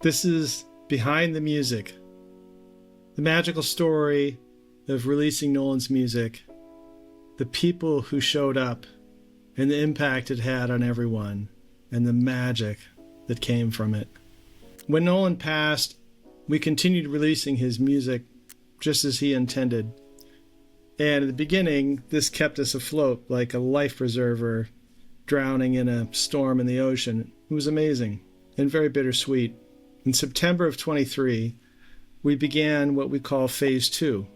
This is Behind the Music, the magical story of releasing Nolan's music, the people who showed up, and the impact it had on everyone, and the magic that came from it. When Nolan passed, we continued releasing his music just as he intended. And at the beginning, this kept us afloat like a life preserver drowning in a storm in the ocean. It was amazing and very bittersweet. In September of 23, we began what we call phase 2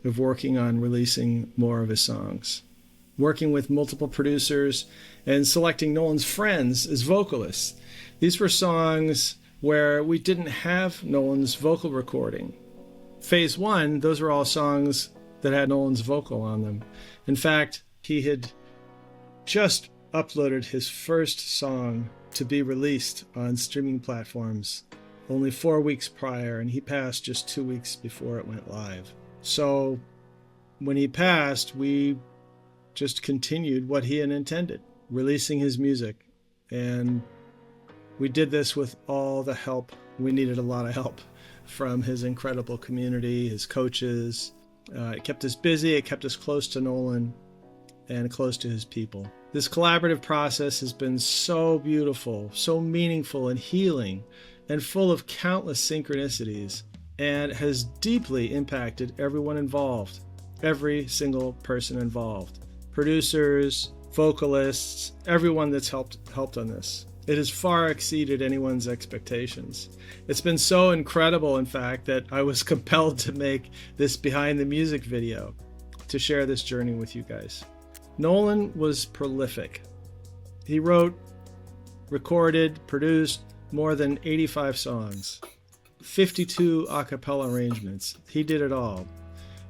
of working on releasing more of his songs, working with multiple producers and selecting Nolan's friends as vocalists. These were songs where we didn't have Nolan's vocal recording. Phase 1, those were all songs that had Nolan's vocal on them. In fact, he had just uploaded his first song to be released on streaming platforms only 4 weeks prior, and he passed just 2 weeks before it went live. So when he passed, we just continued what he had intended, releasing his music. And we did this with all the help. We needed a lot of help from his incredible community, his coaches. It kept us busy, it kept us close to Nolan and close to his people. This collaborative process has been so beautiful, so meaningful and healing, and full of countless synchronicities, and has deeply impacted everyone involved, every single person involved. Producers, vocalists, everyone that's helped on this. It has far exceeded anyone's expectations. It's been so incredible, in fact, that I was compelled to make this Behind the Music video to share this journey with you guys. Nolan was prolific. He wrote, recorded, produced more than 85 songs, 52 a cappella arrangements. He did it all.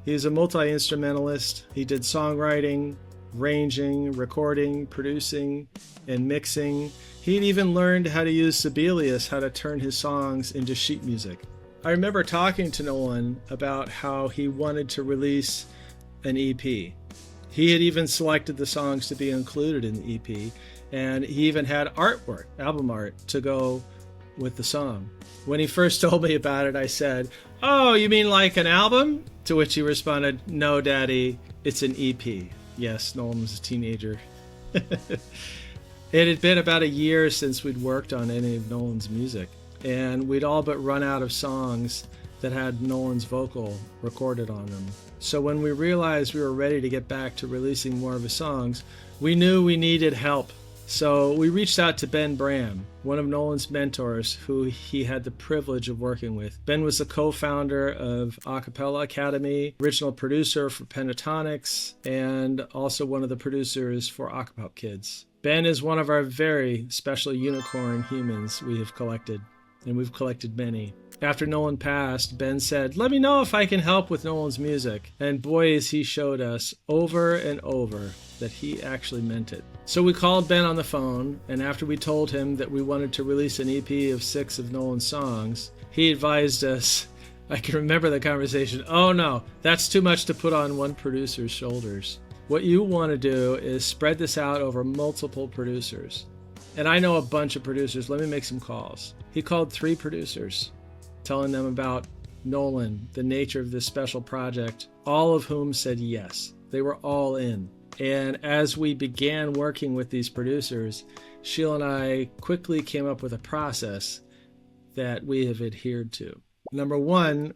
He is a multi-instrumentalist. He did songwriting, arranging, recording, producing, and mixing. He'd even learned how to use Sibelius, how to turn his songs into sheet music. I remember talking to Nolan about how he wanted to release an EP. He had even selected the songs to be included in the EP, and he even had artwork, album art, to go with the song. When he first told me about it, I said, "Oh, you mean like an album?" To which he responded, "No, Daddy, it's an EP." Yes, Nolan was a teenager. It had been about a year since we'd worked on any of Nolan's music, and we'd all but run out of songs that had Nolan's vocal recorded on them. So when we realized we were ready to get back to releasing more of his songs, we knew we needed help. So we reached out to Bram, one of Nolan's mentors, who he had the privilege of working with. Ben was the co-founder of Acapella Academy, original producer for Pentatonics, and also one of the producers for Acapella Kids. Ben is one of our very special unicorn humans we have collected, and we've collected many. After Nolan passed, Ben said, "Let me know if I can help with Nolan's music." And boy, as he showed us over and over that he actually meant it. So we called Ben on the phone, and after we told him that we wanted to release an EP of 6 of Nolan's songs, he advised us, I can remember the conversation, "Oh no, that's too much to put on one producer's shoulders. What you want to do is spread this out over multiple producers. And I know a bunch of producers. Let me make some calls." He called 3 producers, telling them about Nolan, the nature of this special project, all of whom said yes. They were all in. And as we began working with these producers, Sheila and I quickly came up with a process that we have adhered to. Number 1,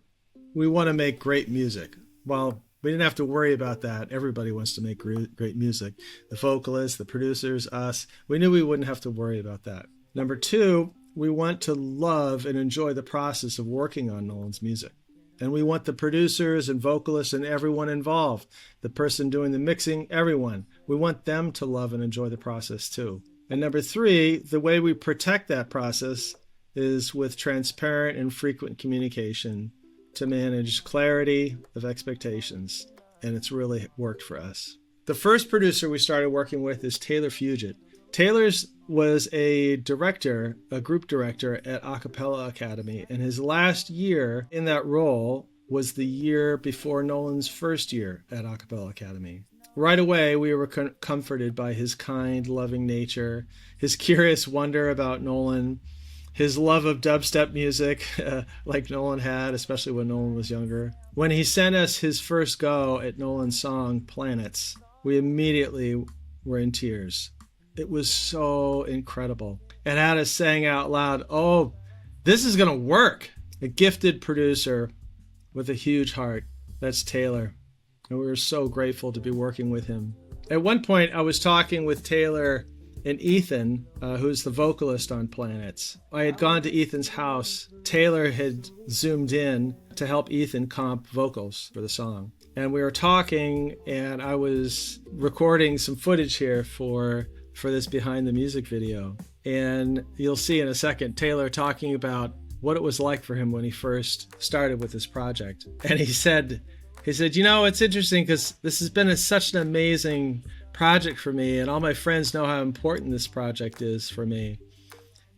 we want to make great music. Well, we didn't have to worry about that. Everybody wants to make great music. The vocalists, the producers, us. We knew we wouldn't have to worry about that. Number 2, we want to love and enjoy the process of working on Nolan's music. And we want the producers and vocalists and everyone involved, the person doing the mixing, everyone. We want them to love and enjoy the process too. And number 3, the way we protect that process is with transparent and frequent communication to manage clarity of expectations. And it's really worked for us. The first producer we started working with is Taylor Fugit. Taylor's was a director, a group director at Acapella Academy, and his last year in that role was the year before Nolan's first year at Acapella Academy. Right away, we were comforted by his kind, loving nature, his curious wonder about Nolan, his love of dubstep music, like Nolan had, especially when Nolan was younger. When he sent us his first go at Nolan's song, Planets, we immediately were in tears. It was so incredible. And had us saying out loud, oh, this is going to work. A gifted producer with a huge heart. That's Taylor. And we were so grateful to be working with him. At one point, I was talking with Taylor and Ethan, who's the vocalist on Planets. I had gone to Ethan's house. Taylor had zoomed in to help Ethan comp vocals for the song. And we were talking, and I was recording some footage here for this behind the music video. And you'll see in a second Taylor talking about what it was like for him when he first started with this project. And he said, you know, it's interesting because this has been such an amazing project for me, and all my friends know how important this project is for me.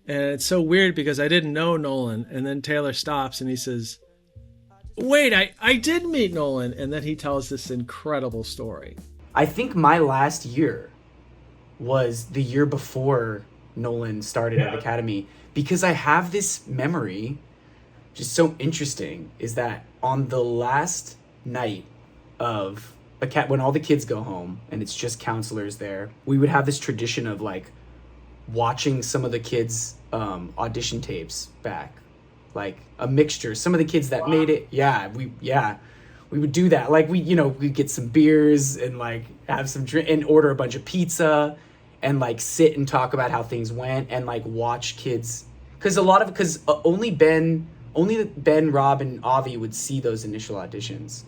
And it's so weird because I didn't know Nolan. And then Taylor stops and he says, wait, I did meet Nolan. And then he tells this incredible story. I think my last year was the year before Nolan started at Academy, because I have this memory, just so interesting, is that on the last night of when all the kids go home and it's just counselors there, we would have this tradition of like watching some of the kids' audition tapes back, like a mixture. Some of the kids that made it, we would do that. Like we'd get some beers and like have some drink and order a bunch of pizza and like sit and talk about how things went and like watch kids. Because only Ben, Rob, and Avi would see those initial auditions.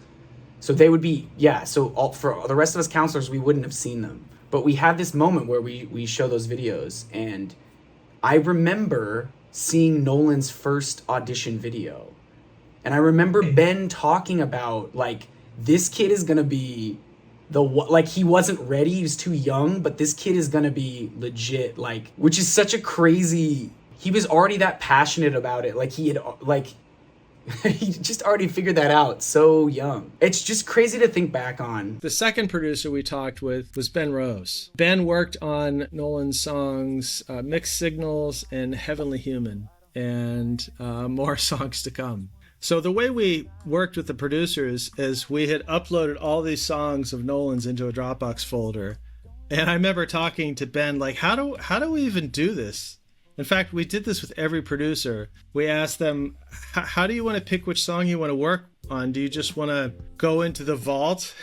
So they would be, for the rest of us counselors, we wouldn't have seen them. But we had this moment where we show those videos. And I remember seeing Nolan's first audition video. And I remember Ben talking about, like, this kid is going to be he wasn't ready, he was too young, but this kid is going to be legit, like, which is such a crazy, he was already that passionate about it. Like, he had, like, he just already figured that out so young. It's just crazy to think back on. The second producer we talked with was Ben Rose. Ben worked on Nolan's songs Mixed Signals and Heavenly Human, and more songs to come. So the way we worked with the producers is we had uploaded all these songs of Nolan's into a Dropbox folder. And I remember talking to Ben, like, how do we even do this? In fact, we did this with every producer. We asked them, how do you want to pick which song you want to work on? Do you just want to go into the vault,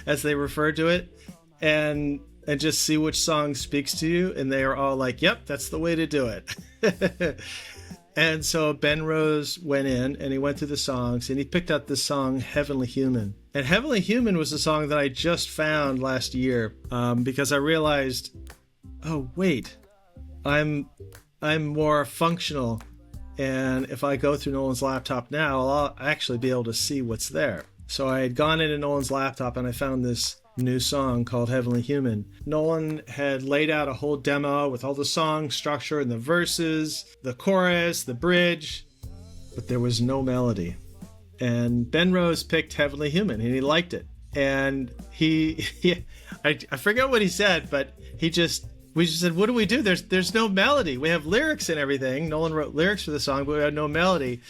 as they refer to it, and just see which song speaks to you? And they are all like, yep, that's the way to do it. And so Ben Rose went in and he went through the songs and he picked out this song, Heavenly Human. And Heavenly Human was a song that I just found last year because I realized, oh, wait, I'm more functional. And if I go through Nolan's laptop now, I'll actually be able to see what's there. So I had gone into Nolan's laptop and I found this new song called Heavenly Human. Nolan had laid out a whole demo with all the song structure and the verses, the chorus, the bridge, but there was no melody. And Ben Rose picked Heavenly Human and he liked it. And I forget what he said, but we just said, what do we do? There's no melody. We have lyrics and everything. Nolan wrote lyrics for the song, but we had no melody.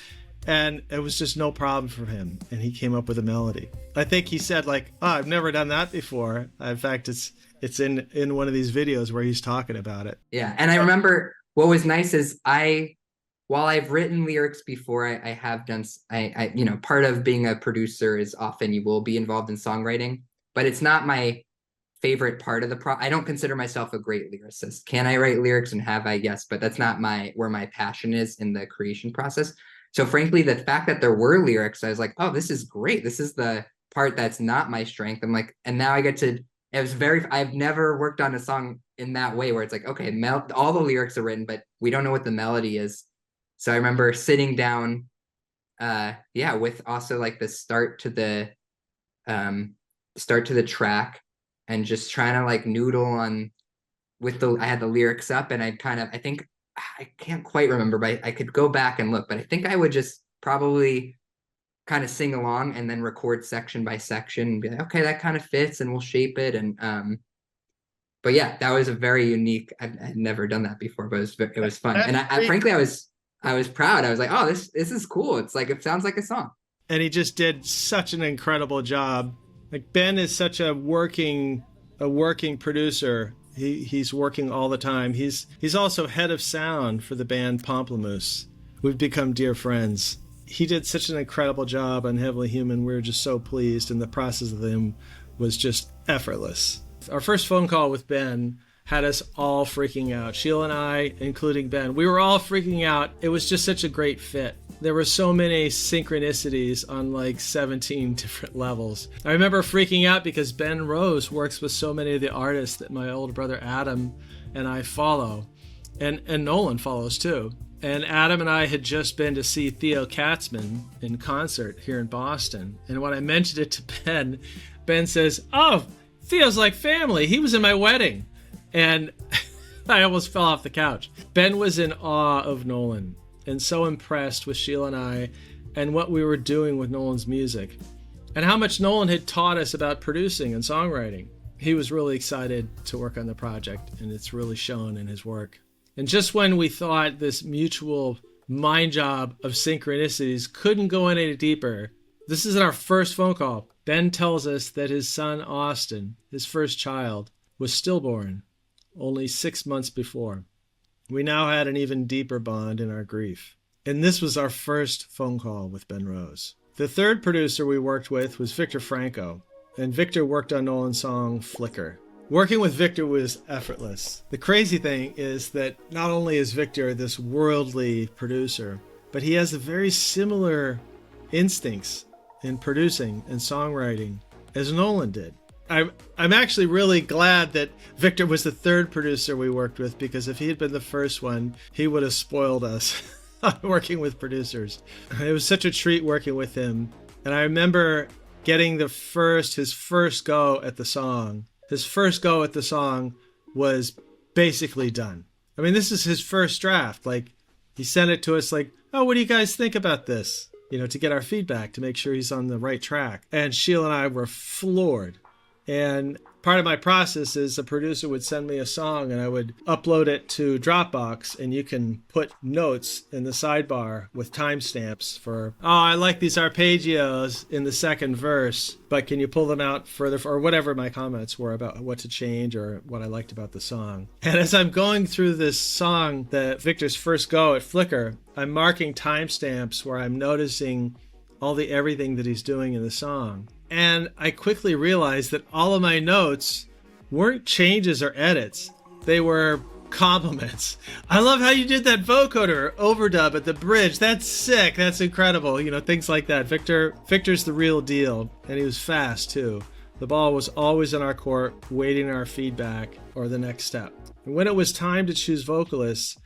And it was just no problem for him. And he came up with a melody. I think he said, like, I've never done that before. In fact, it's in one of these videos where he's talking about it. Yeah. And I remember what was nice is while I've written lyrics before, I have done, part of being a producer is often you will be involved in songwriting, but it's not my favorite part of I don't consider myself a great lyricist. Can I write lyrics and have I? Yes, but that's not where my passion is in the creation process. So frankly, the fact that there were lyrics, I was like, oh, this is great. This is the part that's not my strength. I'm like, and now I get to, I've never worked on a song in that way where it's like, okay, all the lyrics are written, but we don't know what the melody is. So I remember sitting down, with also like the start to the track and just trying to like noodle on I had the lyrics up and I can't quite remember, but I could go back and look, but I think I would just probably kind of sing along and then record section by section and be like, okay, that kind of fits and we'll shape it. And but yeah, that was a very unique. I'd never done that before, but it was fun. And frankly, I was proud. I was like, oh, this is cool. It's like, it sounds like a song. And he just did such an incredible job. Like, Ben is such a working producer. He's working all the time. He's also head of sound for the band Pomplamoose. We've become dear friends. He did such an incredible job on Heavily Human. We were just so pleased, and the process of him was just effortless. Our first phone call with Ben had us all freaking out. Sheila and I, including Ben, we were all freaking out. It was just such a great fit. There were so many synchronicities on like 17 different levels. I remember freaking out because Ben Rose works with so many of the artists that my older brother Adam and I follow. And Nolan follows too. And Adam and I had just been to see Theo Katzman in concert here in Boston. And when I mentioned it to Ben says, "Oh, Theo's like family. He was in my wedding." And I almost fell off the couch. Ben was in awe of Nolan and so impressed with Sheila and I and what we were doing with Nolan's music and how much Nolan had taught us about producing and songwriting. He was really excited to work on the project, and it's really shown in his work. And just when we thought this mutual mind job of synchronicities couldn't go any deeper, this is our first phone call. Ben tells us that his son Austin, his first child, was stillborn only 6 months before. We now had an even deeper bond in our grief. And this was our first phone call with Ben Rose. The third producer we worked with was Victor Franco, and Victor worked on Nolan's song Flicker. Working with Victor was effortless. The crazy thing is that not only is Victor this worldly producer, but he has a very similar instincts in producing and songwriting as Nolan did. I'm actually really glad that Victor was the third producer we worked with, because if he had been the first one, he would have spoiled us working with producers. It was such a treat working with him. And I remember getting his first go at the song. His first go at the song was basically done. I mean, this is his first draft. Like, he sent it to us like, "Oh, what do you guys think about this?" To get our feedback, to make sure he's on the right track. And Sheila and I were floored. And part of my process is a producer would send me a song and I would upload it to Dropbox, and you can put notes in the sidebar with timestamps for, "Oh, I like these arpeggios in the second verse, but can you pull them out further?" Or whatever my comments were about what to change or what I liked about the song. And as I'm going through this song, Victor's first go at Flicker, I'm marking timestamps where I'm noticing everything that he's doing in the song. And I quickly realized that all of my notes weren't changes or edits. They were compliments. "I love how you did that vocoder overdub at the bridge. That's sick. That's incredible." Things like that. Victor's the real deal. And he was fast too. The ball was always in our court, waiting our feedback or the next step. And when it was time to choose vocalists,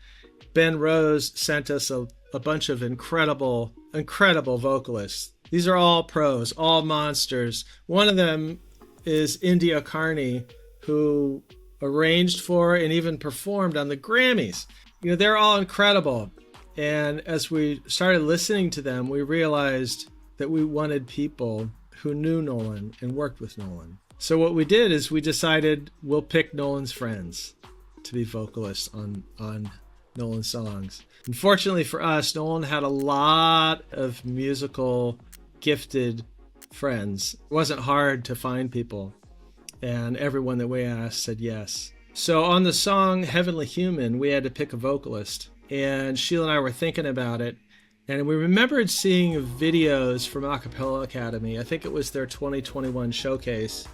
Ben Rose sent us a bunch of incredible vocalists. These are all pros, all monsters. One of them is India Carney, who arranged for and even performed on the Grammys. They're all incredible. And as we started listening to them, we realized that we wanted people who knew Nolan and worked with Nolan. So what we did is we decided we'll pick Nolan's friends to be vocalists on Nolan's songs. Unfortunately for us, Nolan had a lot of musical gifted friends. It wasn't hard to find people, and everyone that we asked said yes. So on the song Heavenly Human, we had to pick a vocalist, and Sheila and I were thinking about it, and we remembered seeing videos from Acapella Academy. I think it was their 2021 showcase,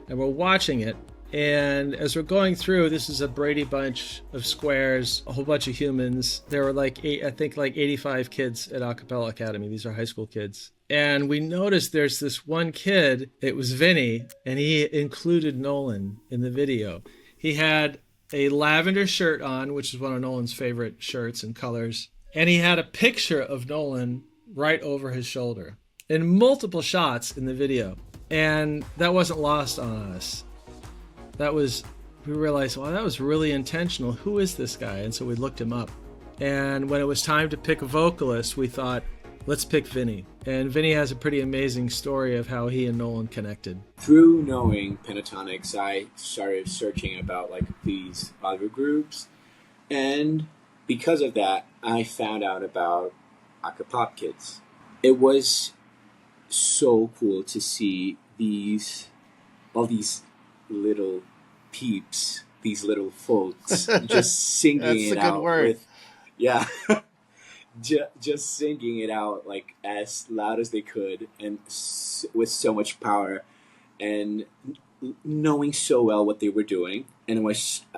and we're watching it. And as we're going through, this is a Brady Bunch of squares, a whole bunch of humans. There were like 85 kids at Acapella Academy. These are high school kids. And we noticed there's this one kid, it was Vinnie, and he included Nolan in the video. He had a lavender shirt on, which is one of Nolan's favorite shirts and colors. And he had a picture of Nolan right over his shoulder in multiple shots in the video. And that wasn't lost on us. We realized, wow, that was really intentional. Who is this guy? And so we looked him up. And when it was time to pick a vocalist, we thought, Let's pick Vinnie. And Vinnie has a pretty amazing story of how he and Nolan connected. Through knowing Pentatonics, I started searching about like these other groups, and because of that, I found out about Acapop Kids. It was so cool to see all these little peeps, these little folks, just singing That's it a good out word. with, yeah, just singing it out like as loud as they could and with so much power, and knowing so well what they were doing, and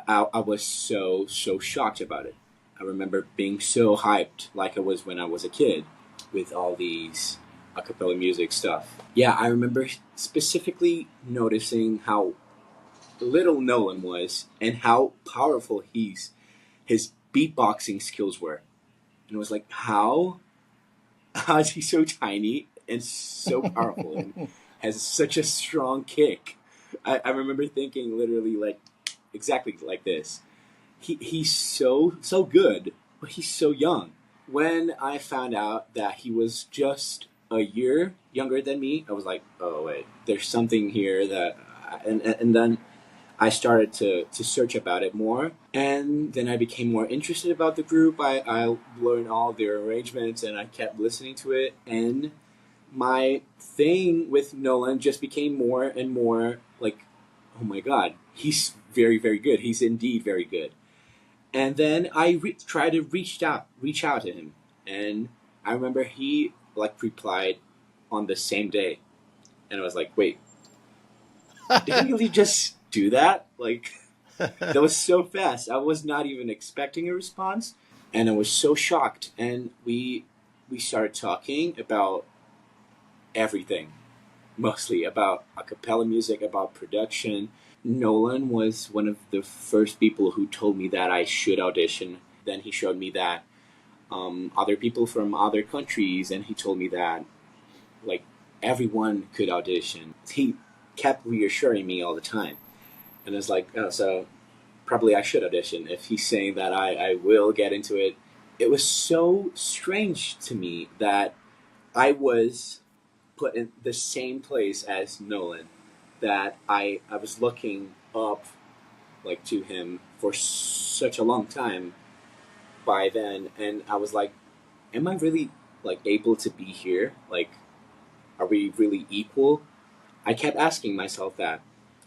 I was so shocked about it. I remember being so hyped, like I was when I was a kid, with all these a cappella music stuff. Yeah, I remember specifically noticing how little Nolan was and how powerful his beatboxing skills were. And it was like, how is he so tiny and so powerful and has such a strong kick? I remember thinking literally like exactly like this. He's so good, but he's so young. When I found out that he was just a year younger than me, I was like, oh wait, there's something here that, and then I started to search about it more, and then I became more interested about the group. I learned all their arrangements, and I kept listening to it, and my thing with Nolan just became more and more like, oh my god, he's very, very good. He's indeed very good. And then I tried to reach out to him, and I remember he like replied on the same day, and I was like, wait, did he really just do that? Like, that was so fast. I was not even expecting a response, and I was so shocked. And we started talking about everything, mostly about a cappella music, about production. Nolan was one of the first people who told me that I should audition. Then he showed me that other people from other countries, and he told me that like everyone could audition. He kept reassuring me all the time. And I was like, oh, so probably I should audition if he's saying that I will get into it. It was so strange to me that I was put in the same place as Nolan, that I was looking up like to him for such a long time by then, and I was like, am I really like able to be here? Like, are we really equal? I kept asking myself that,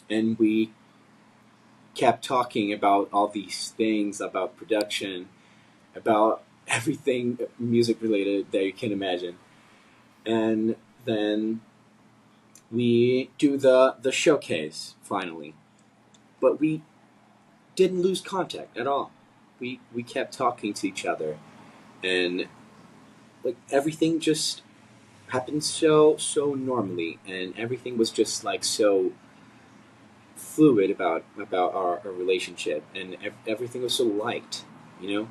and we kept talking about all these things, about production, about everything music related that you can imagine. And then we do the showcase finally, but we didn't lose contact at all. We kept talking to each other, and like everything just happened so normally, and everything was just like so fluid about our relationship, and everything was so light, you know.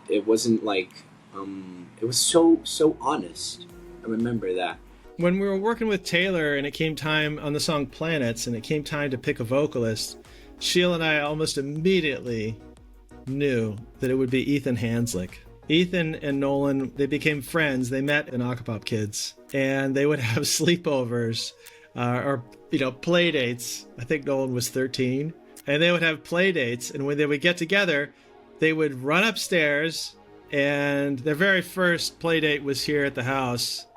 It wasn't like it was so honest. I remember that. When we were working with Taylor and it came time on the song Planets and it came time to pick a vocalist, Sheila and I almost immediately knew that it would be Ethan Hanzlik. Ethan and Nolan, they became friends. They met in Acapop Kids, and they would have sleepovers or play dates. I think Nolan was 13, and they would have play dates, and when they would get together, they would run upstairs, and their very first play date was here at the house.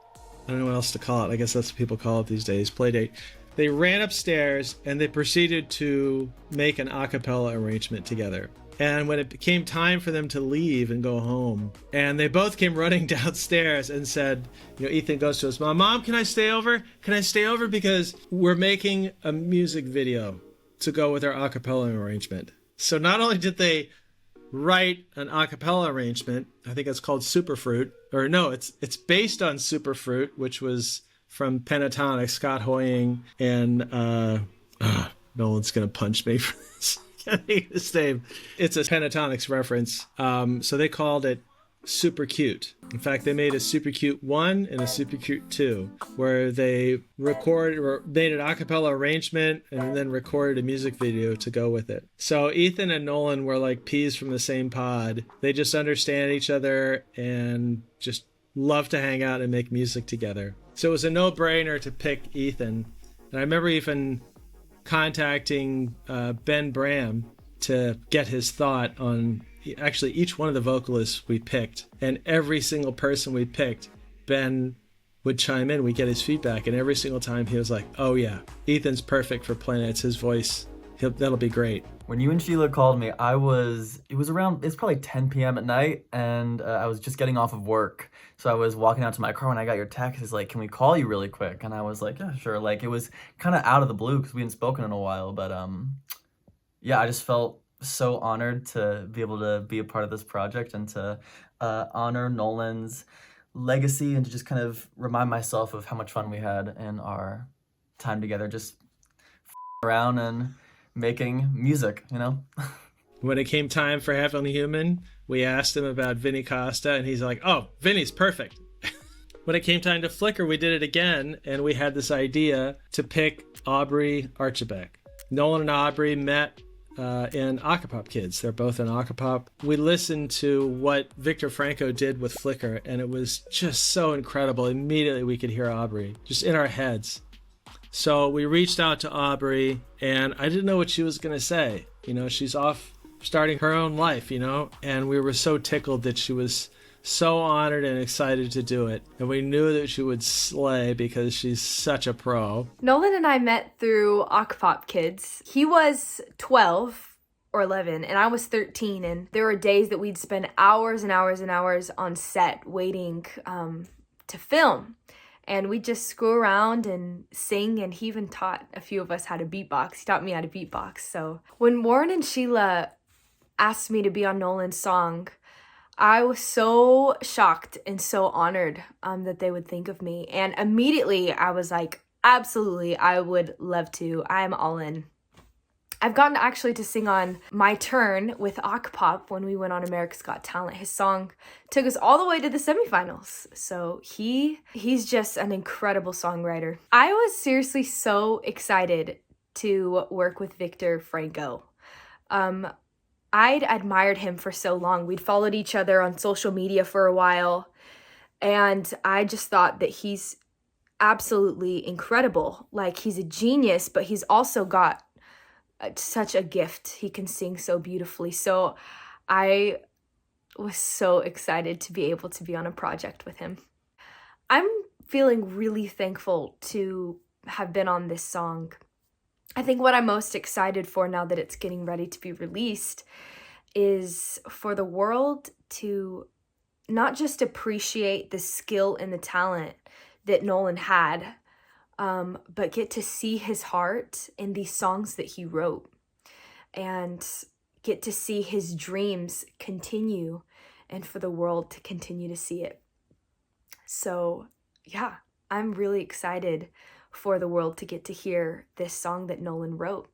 I don't know what else to call it. I guess that's what people call it these days, play date. They ran upstairs, and they proceeded to make an a cappella arrangement together. And when it came time for them to leave and go home, and they both came running downstairs and said, Ethan goes to us, Mom, can I stay over? Can I stay over? Because we're making a music video to go with our a cappella arrangement. So not only did they write an a cappella arrangement, I think it's called Superfruit, or no, it's based on Superfruit, which was from Pentatonic, Scott Hoying, and Nolan's going to punch me for this. Can't think his name. It's a Pentatonics reference. So they called it Super Cute. In fact, they made a Super Cute 1 and a Super Cute 2, where they made an a cappella arrangement and then recorded a music video to go with it. So Ethan and Nolan were like peas from the same pod. They just understand each other and just love to hang out and make music together. So it was a no-brainer to pick Ethan. And I remember even contacting Ben Bram to get his thought on actually each one of the vocalists we picked. And every single person we picked, Ben would chime in, we'd get his feedback, and every single time he was like, oh yeah, Ethan's perfect for Flynn. It's his voice. That'll be great. When you and Sheila called me, it's probably 10 p.m. at night, and I was just getting off of work. So I was walking out to my car when I got your text. It's like, can we call you really quick? And I was like, yeah, sure. Like, it was kind of out of the blue because we hadn't spoken in a while. But yeah, I just felt so honored to be able to be a part of this project and to honor Nolan's legacy and to just kind of remind myself of how much fun we had in our time together, just around and making music, you know? When it came time for Heavenly Human, we asked him about Vinnie Costa, and he's like, oh, Vinnie's perfect. When it came time to Flicker, we did it again, and we had this idea to pick Aubree Archibeck. Nolan and Aubree met in Acapop Kids. They're both in Acapop. We listened to what Victor Franco did with Flicker, and it was just so incredible. Immediately we could hear Aubree just in our heads. So we reached out to Aubree, and I didn't know what she was going to say. You know, she's off starting her own life, you know, and we were so tickled that she was so honored and excited to do it. And we knew that she would slay because she's such a pro. Nolan and I met through Acapop Kids. He was 12 or 11 and I was 13, and there were days that we'd spend hours and hours and hours on set waiting to film. And we'd just screw around and sing, and he even taught a few of us how to beatbox. He taught me how to beatbox. So when Warren and Sheila asked me to be on Nolan's song, I was so shocked and so honored that they would think of me. And immediately I was like, absolutely, I would love to. I'm all in. I've gotten actually to sing on My Turn with Acapop when we went on America's Got Talent. His song took us all the way to the semifinals. So he's just an incredible songwriter. I was seriously so excited to work with Victor Franco. I'd admired him for so long. We'd followed each other on social media for a while, and I just thought that he's absolutely incredible. Like, he's a genius, but he's also got such a gift. He can sing so beautifully. So I was so excited to be able to be on a project with him. I'm feeling really thankful to have been on this song. I think what I'm most excited for now that it's getting ready to be released is for the world to not just appreciate the skill and the talent that Nolan had, but get to see his heart in these songs that he wrote and get to see his dreams continue and for the world to continue to see it. So yeah, I'm really excited for the world to get to hear this song that Nolan wrote.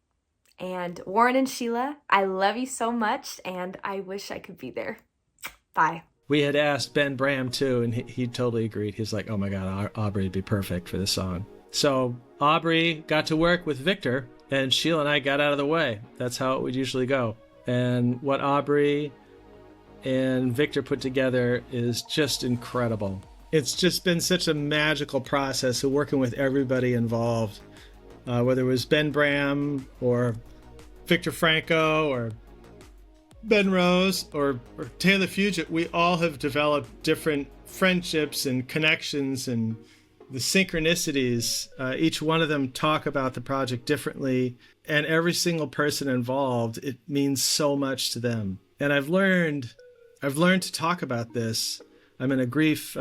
And Warren and Sheila, I love you so much, and I wish I could be there. Bye. We had asked Ben Bram too, and he totally agreed. He's like, oh my God, Aubree would be perfect for this song. So Aubree got to work with Victor, and Sheila and I got out of the way. That's how it would usually go. And what Aubree and Victor put together is just incredible. It's just been such a magical process of working with everybody involved, whether it was Ben Bram or Victor Franco or Ben Rose or Taylor Fugit. We all have developed different friendships and connections and the synchronicities. Each one of them talk about the project differently, and every single person involved, it means so much to them. And I've learned to talk about this. I'm in a grief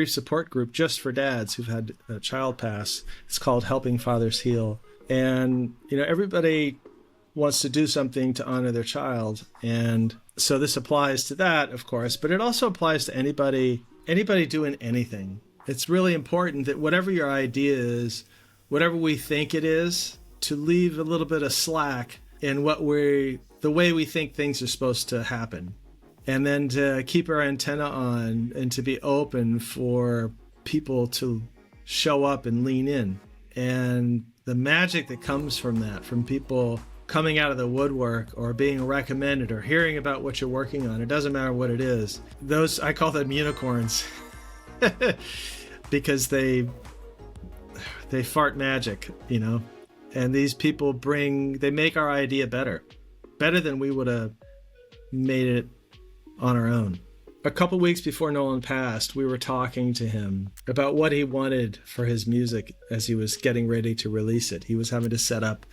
support group just for dads who've had a child pass. It's called Helping Fathers Heal. And, you know, everybody wants to do something to honor their child. And so this applies to that, of course, but it also applies to anybody doing anything. It's really important that whatever your idea is, whatever we think it is, to leave a little bit of slack in the way we think things are supposed to happen. And then to keep our antenna on and to be open for people to show up and lean in. And the magic that comes from that, from people coming out of the woodwork or being recommended or hearing about what you're working on, it doesn't matter what it is. Those, I call them unicorns. because they fart magic, you know, and these people they make our idea better than we would have made it on our own. A couple weeks before Nolan passed, we were talking to him about what he wanted for his music as he was getting ready to release it. He was having to set up,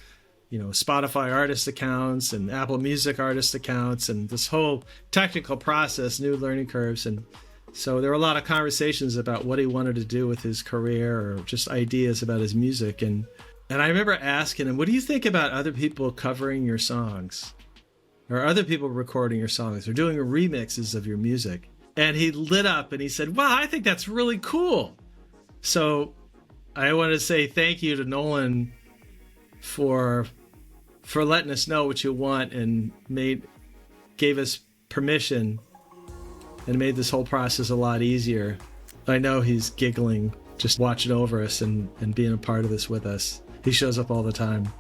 you know, Spotify artist accounts and Apple Music artist accounts and this whole technical process, new learning curves. And so there were a lot of conversations about what he wanted to do with his career or just ideas about his music. And I remember asking him, what do you think about other people covering your songs? Or other people recording your songs or doing remixes of your music? And he lit up and he said, wow, I think that's really cool. So I want to say thank you to Nolan for letting us know what you want and gave us permission and made this whole process a lot easier. I know he's giggling just watching over us and being a part of this with us. He shows up all the time.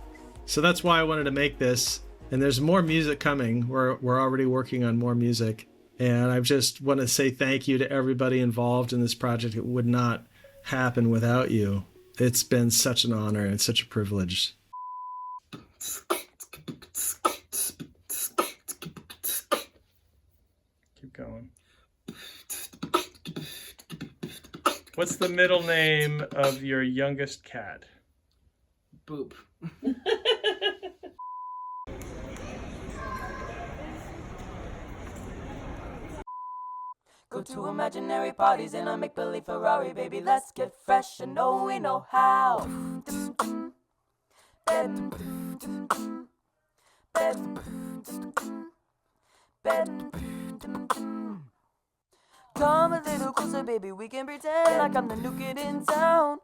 So that's why I wanted to make this. And there's more music coming. We're already working on more music. And I just want to say thank you to everybody involved in this project. It would not happen without you. It's been such an honor and such a privilege. Keep going. What's the middle name of your youngest cat? Boop. Go to imaginary parties in a make-believe Ferrari, baby, let's get fresh and know we know how. Come a little closer, baby, we can pretend like I'm the new kid in town.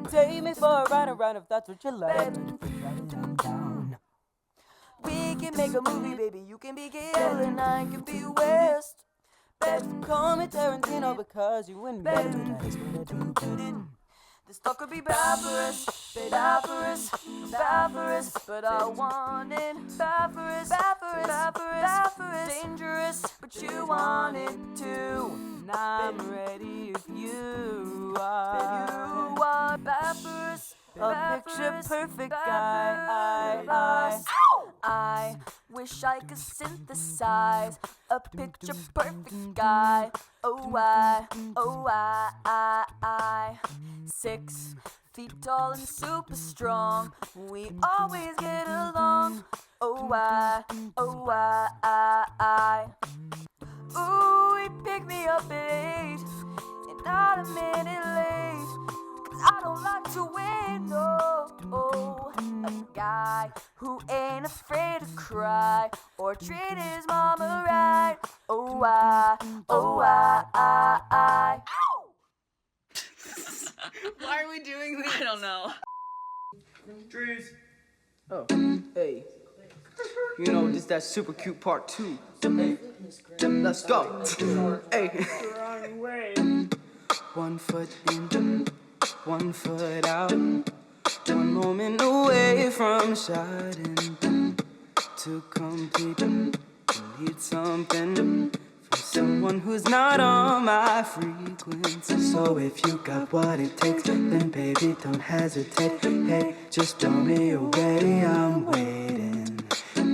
Take me for a ride around if that's what you like. We can make a movie, baby, you can be Gale and I can be West. Call me Tarantino because you and me. This talk could be bad for us, bad for us, bad for us, but I want it bad for us, bad for us, bad for us, bad for us, dangerous, but you want it too. And I'm ready if you are bad for us, a picture perfect guy. I wish I could synthesize a picture perfect guy. Oh, I 6 feet tall and super strong. We always get along. Oh, I ooh, he picked me up at 8 and not a minute late. I don't like to win, no. A guy who ain't afraid to cry or treat his mama right. Oh, I. Why are we doing this? I don't know. Trees. Oh, hey. You know, this that super cute part 2. Hey, let's go. Hey. 1 foot in, 1 foot out. 1 moment away from shouting. To complete, need something from someone who's not on my frequency. So if you got what it takes, then baby don't hesitate. Hey, just throw me away, I'm waiting.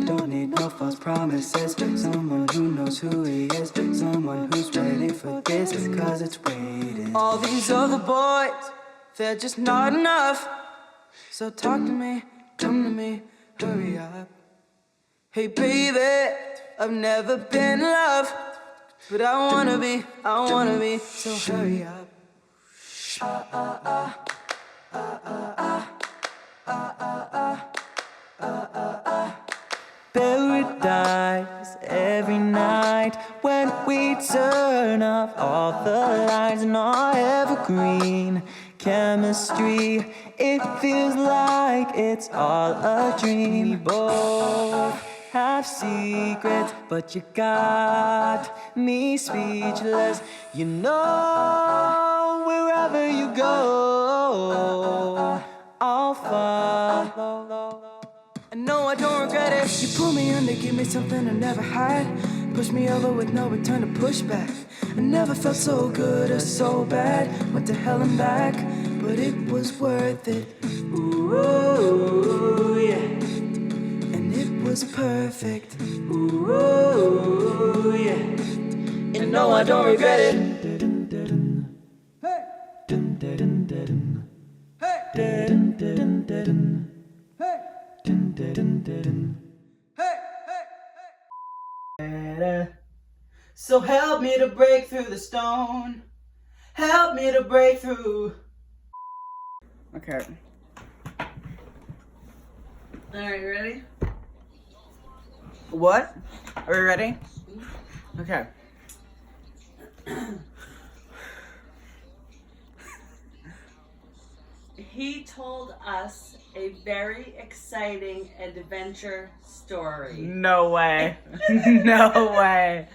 Don't need no false promises. Someone who knows who he is. Someone who's ready for this, cause it's waiting. All these other boys, they're just not enough. So talk to me, come to me, hurry up. Hey baby, I've never been loved, but I wanna be, so hurry up. Paradise every night when we turn off all the lights and our evergreen chemistry. It feels like it's all a dream. We both have secrets, but you got me speechless. You know, wherever you go, I'll follow. I know I don't regret it. You pull me under, give me something I never had. Push me over with no return to pushback. I never felt so good or so bad. Went to hell and back, but it was worth it. Ooh, yeah. And it was perfect. Ooh, yeah. And no, I don't regret it. So help me to break through the stone. Help me to break through. Okay. Alright, you ready? What? Are we ready? Okay. He told us a very exciting adventure story. No way. No way.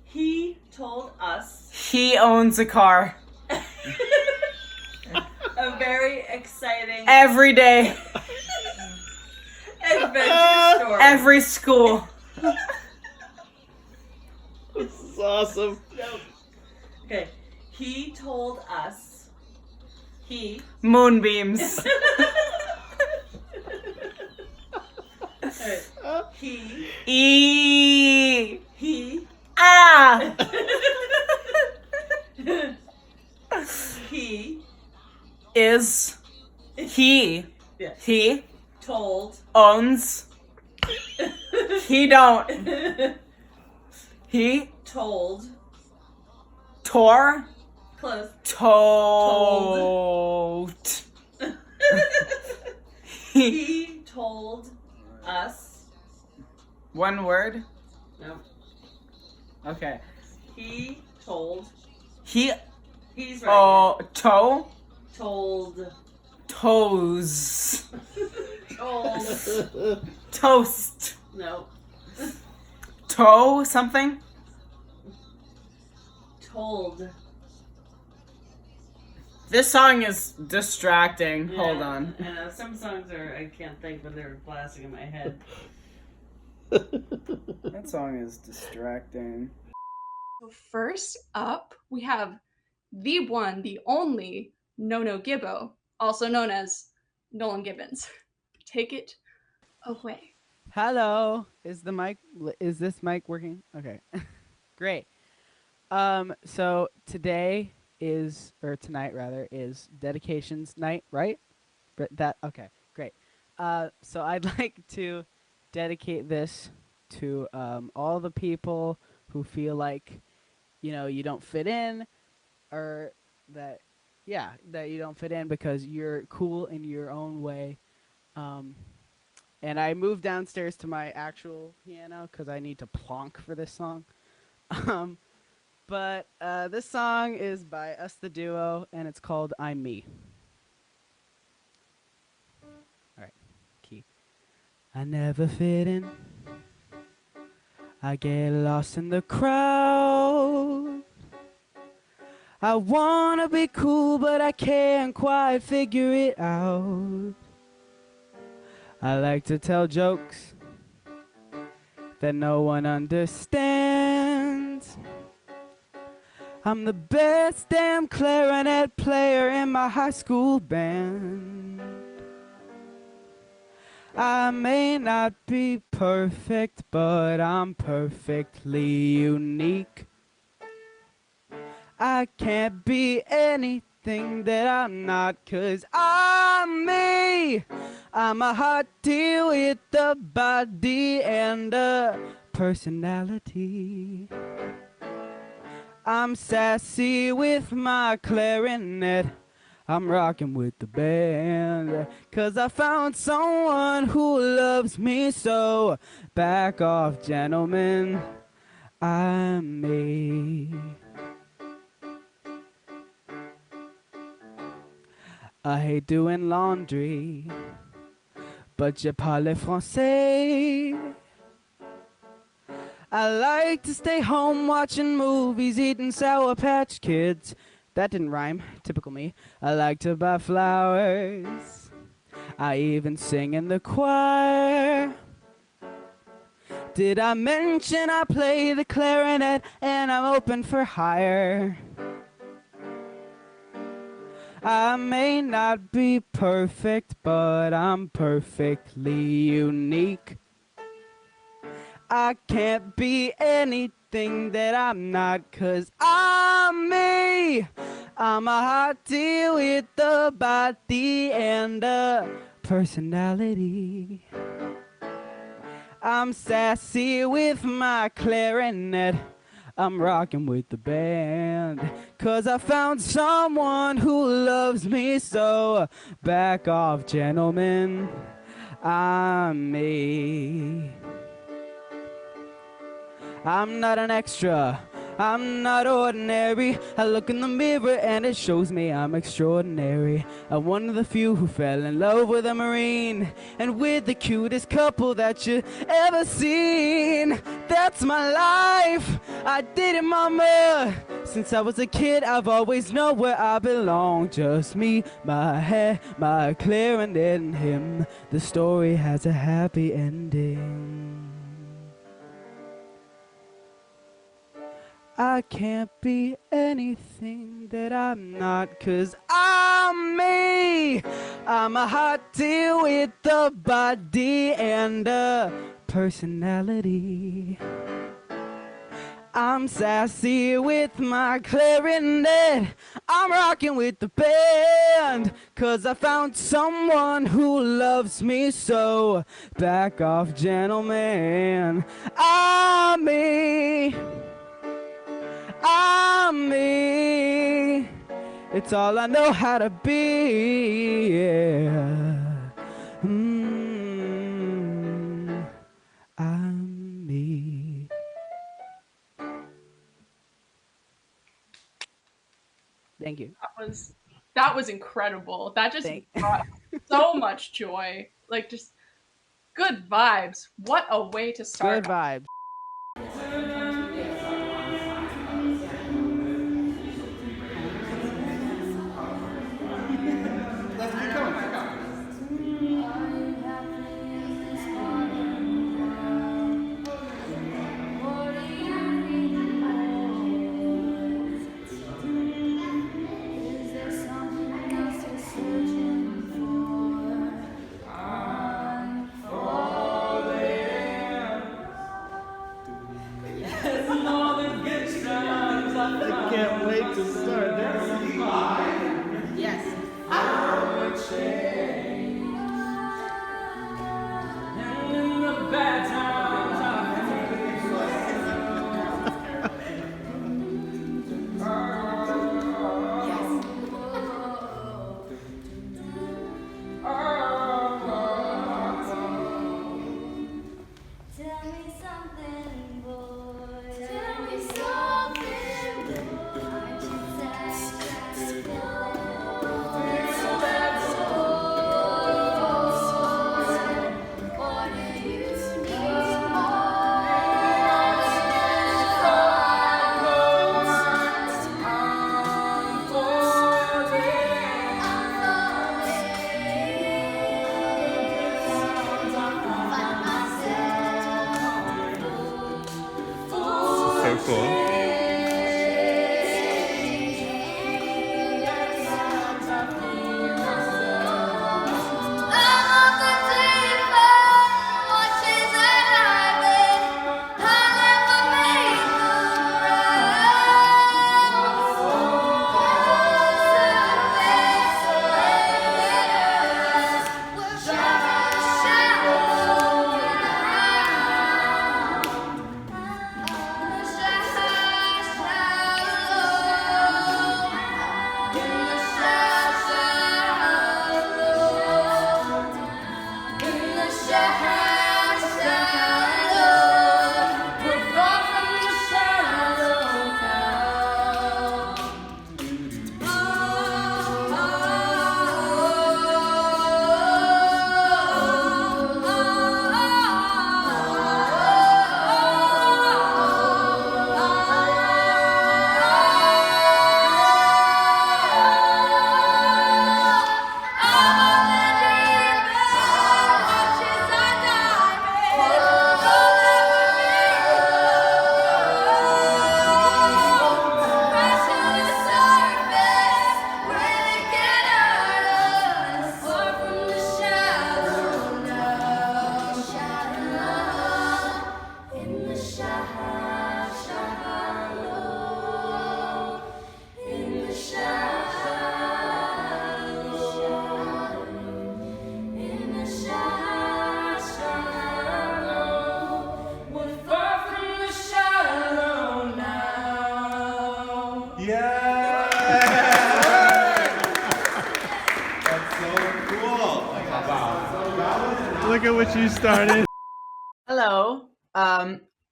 He told us He owns a car. a very exciting Every day. adventure story. Every school. This is awesome. Nope. Okay. He told us Moonbeams. Alright. He Ah. He Is. He. Yeah. He told owns. He don't. He told tore. close Told. he told us One word? no Okay. he told He. he's right Oh. Toe. told Toes. told Toast. no Toe something? told This song is distracting. Yeah, Hold on. I know some songs are I can't think when they're blasting in my head. That song is distracting. So first up, we have the one, the only Nono Gibbo, also known as Nolan Gibbons. Take it away. Hello. Is this mic working? Okay. Great. So tonight is dedications night, right? Okay, great. So I'd like to dedicate this to all the people who feel like, you don't fit in, or that you don't fit in because you're cool in your own way. And I moved downstairs to my actual piano because I need to plonk for this song. But this song is by Us the Duo, and it's called I'm Me. Alright, key. I never fit in. I get lost in the crowd. I wanna be cool, but I can't quite figure it out. I like to tell jokes that no one understands. I'm the best damn clarinet player in my high school band. I may not be perfect, but I'm perfectly unique. I can't be anything that I'm not, 'cause I'm me. I'm a hottie with a body and a personality. I'm sassy with my clarinet. I'm rocking with the band, 'cause I found someone who loves me so. Back off, gentlemen, I'm me. I hate doing laundry, but je parle français. I like to stay home watching movies, eating Sour Patch Kids. That didn't rhyme, typical me. I like to buy flowers. I even sing in the choir. Did I mention I play the clarinet and I'm open for hire? I may not be perfect, but I'm perfectly unique. I can't be anything that I'm not, 'cause I'm me. I'm a hot deal with the body and a personality. I'm sassy with my clarinet. I'm rocking with the band, 'cause I found someone who loves me so. Back off, gentlemen, I'm me. I'm not an extra, I'm not ordinary. I look in the mirror and it shows me I'm extraordinary. I'm one of the few who fell in love with a Marine, and with the cutest couple that you ever seen. That's my life, I did it, mama. Since I was a kid, I've always known where I belong. Just me, my hair, my clarinet, and him. The story has a happy ending. I can't be anything that I'm not, 'cause I'm me. I'm a hot deal with the body and a personality. I'm sassy with my clarinet. I'm rocking with the band, 'cause I found someone who loves me so. Back off, gentlemen, I'm me. I'm me. It's all I know how to be. Yeah. I'm me. Thank you. That was incredible. That just brought so much joy. Like, just good vibes. What a way to start. Good vibes. Look at what you started. Hello.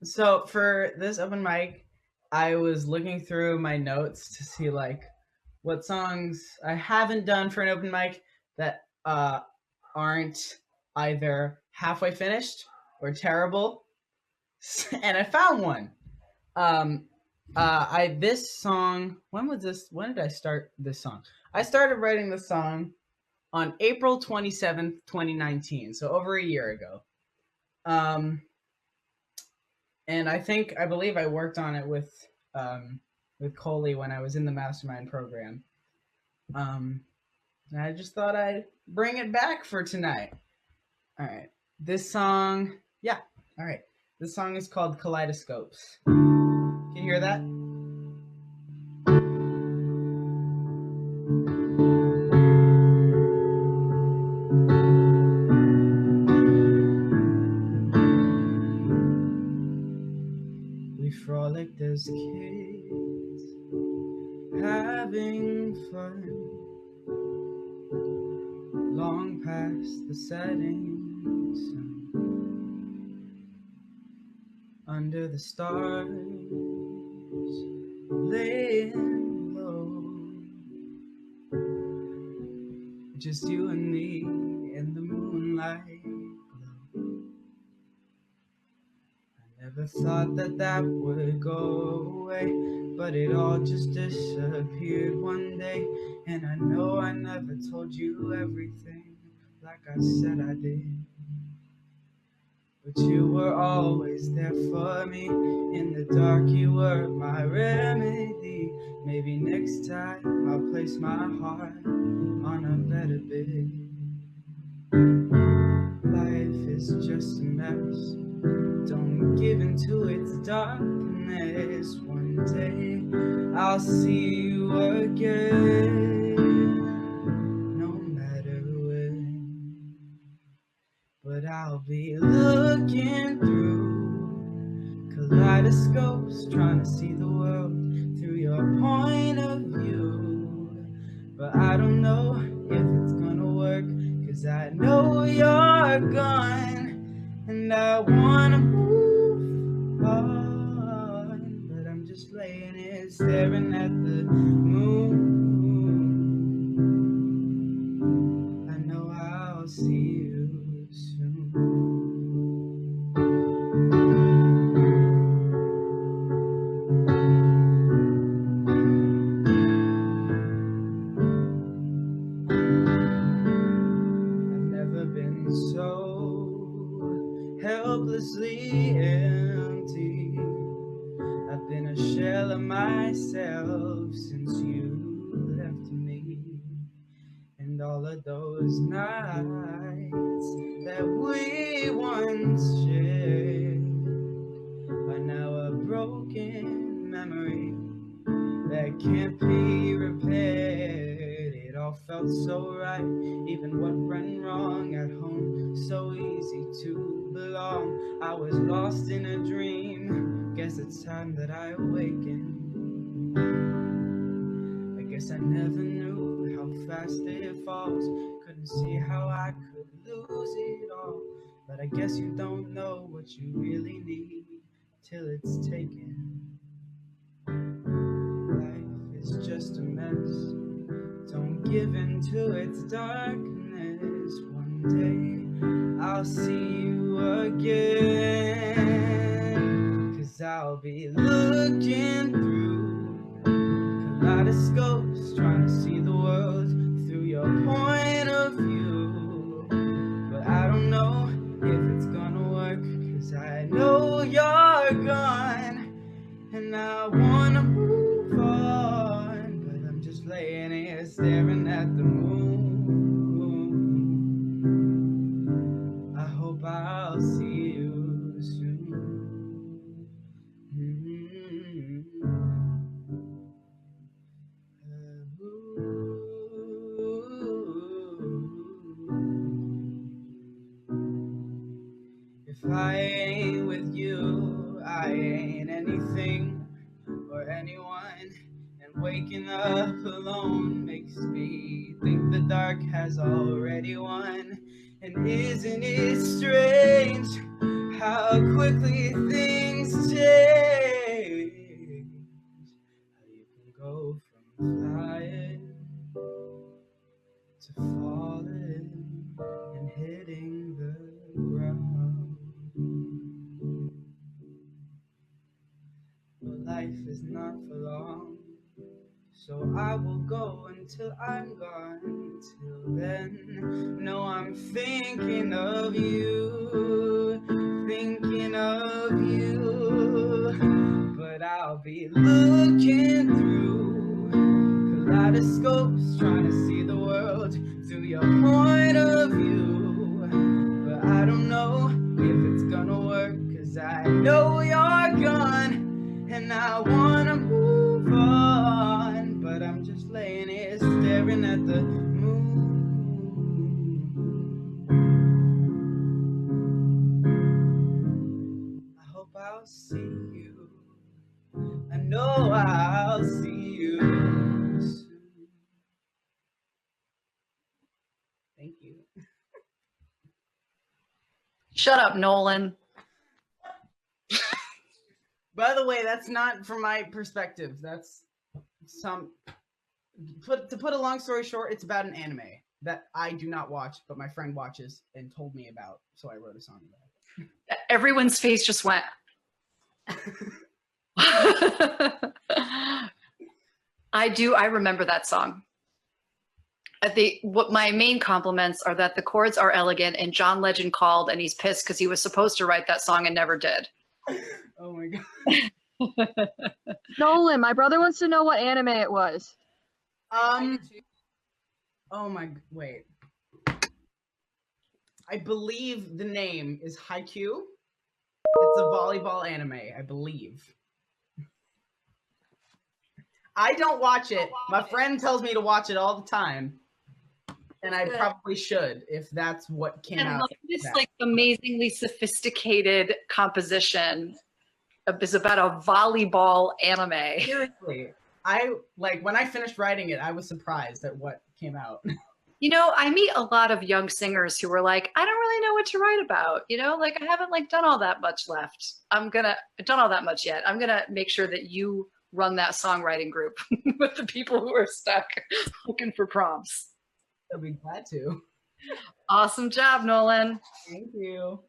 So for this open mic, I was looking through my notes to see like what songs I haven't done for an open mic that aren't either halfway finished or terrible. And I found one. This song, when did I start this song? I started writing this song on April 27th, 2019, so over a year ago. And I believe I worked on it with Coley when I was in the Mastermind program. And I just thought I'd bring it back for tonight. All right. This song is called Kaleidoscopes. Can you hear that? We frolicked as kids, having fun, long past the setting sun. Under the stars, laying low, just you and me in the moonlight glow. I never thought that would go away, but it all just disappeared one day. And I know I never told you everything like I said I did, but you were always there for me. In the dark, you were my remedy. Maybe next time I'll place my heart on a better bed. Life is just a mess. Don't give in to its darkness. One day I'll see you again, no matter when. But I'll be looking through kaleidoscopes, trying to see the world through your point of view. But I don't know if it's gonna work, 'cause I know you're gone, and I wanna move on. But I'm just laying here staring at the moon. I know I'll see you soon. I've never been so helplessly empty. I've been a shell of myself since you left me. And all of those nights that we once shared are now a broken memory that can't be repaired. It all felt so right, even what went wrong at home, so easy to belong. I was lost in a dream, guess it's time that I awaken. I guess I never knew how fast it falls, couldn't see how I could lose it all. But I guess you don't know what you really need till it's taken. Life is just a mess, don't give in to its darkness. One day I'll see you again, 'cause I'll be looking through kaleidoscopes, trying to see the world through your point of view. But I don't know if it's gonna work, 'cause I know you're gone, and I wanna move on. But I'm just laying here staring at the moon. I hope I'll see you soon. If I ain't with you, I ain't anything or anyone. And waking up alone makes me think the dark has already won. And isn't it strange how quickly things change? How you can go from flying to falling and hitting the ground. But life is not for long, so I will go until I'm gone. Till then, no, I'm thinking of you, thinking of you. But I'll be looking through kaleidoscopes, trying to see the world through your point of view. But I don't know if it's gonna work, 'cause I know you're gone. And I wanna move on, but I'm just laying here staring at the moon. I hope I'll see you. I know I'll see you soon. Thank you. Shut up, Nolan. By the way, that's not from my perspective. That's to put a long story short, it's about an anime that I do not watch, but my friend watches and told me about, so I wrote a song about it. Everyone's face just went. I remember that song. What my main compliments are that the chords are elegant, and John Legend called and he's pissed because he was supposed to write that song and never did. Oh my god. Nolan, my brother wants to know what anime it was. Oh my, wait. I believe the name is Haikyuu. It's a volleyball anime, I believe. I don't watch it. My friend tells me to watch it all the time. And I probably should, if that's what came out. This like amazingly sophisticated composition is about a volleyball anime. Seriously, when I finished writing it, I was surprised at what came out. You know, I meet a lot of young singers who are like, I don't really know what to write about. You know, like I haven't done all that much left. Done all that much yet. I'm gonna make sure that you run that songwriting group with the people who are stuck looking for prompts. I'll be glad to. Awesome job, Nolan. Thank you.